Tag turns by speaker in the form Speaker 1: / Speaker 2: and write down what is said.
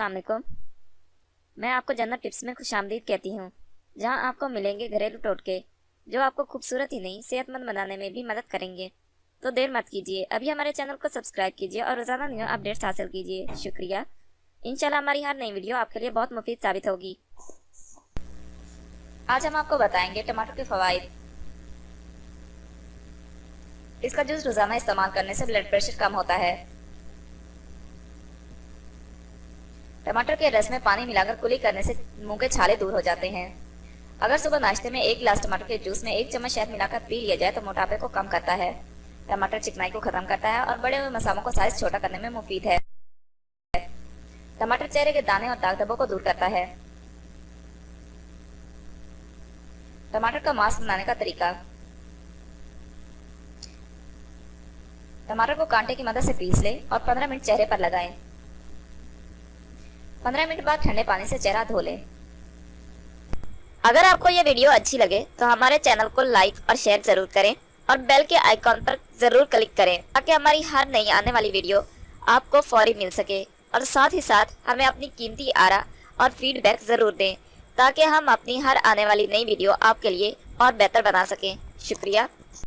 Speaker 1: अस्सलाम वालेकुम। मैं आपको जन्नत टिप्स में खुशामदीद कहती हूँ, जहाँ आपको मिलेंगे घरेलू टोटके जो आपको खूबसूरत ही नहीं सेहतमंद बनाने में भी मदद करेंगे। तो देर मत कीजिए, अभी हमारे चैनल को सब्सक्राइब कीजिए और रोज़ाना न्यू अपडेट्स हासिल कीजिए। शुक्रिया। इंशाल्लाह हमारी हर नई वीडियो आपके लिए बहुत मुफीद साबित होगी। आज हम आपको बताएंगे टमाटर के फवाइद। इसका जूस रोज़ाना इस्तेमाल करने से ब्लड प्रेशर कम होता है। टमाटर के रस में पानी मिलाकर कुली करने से मुंह के छाले दूर हो जाते हैं। अगर सुबह नाश्ते में एक गिलास टमाटर के जूस में 1 चम्मच शहद मिलाकर पी लिया जाए तो मोटापे को कम करता है। टमाटर चिकनाई को खत्म करता है और बड़े हुए मसालों को साइज छोटा करने में मुफीद है। टमाटर चेहरे के दाने और दाग धब्बों को दूर करता है। टमाटर का मास्क बनाने का तरीका। टमाटर को कांटे की मदद से पीस लें और 15 मिनट चेहरे पर लगाएं। 15 मिनट बाद ठंडे पानी से चेहरा धो लें। अगर आपको ये वीडियो अच्छी लगे तो हमारे चैनल को लाइक और शेयर जरूर करें और बेल के आइकॉन पर जरूर क्लिक करें ताकि हमारी हर नई आने वाली वीडियो आपको फौरी मिल सके। और साथ ही साथ हमें अपनी कीमती आरा और फीडबैक जरूर दें ताकि हम अपनी हर आने वाली नई वीडियो आपके लिए और बेहतर बना सकें। शुक्रिया।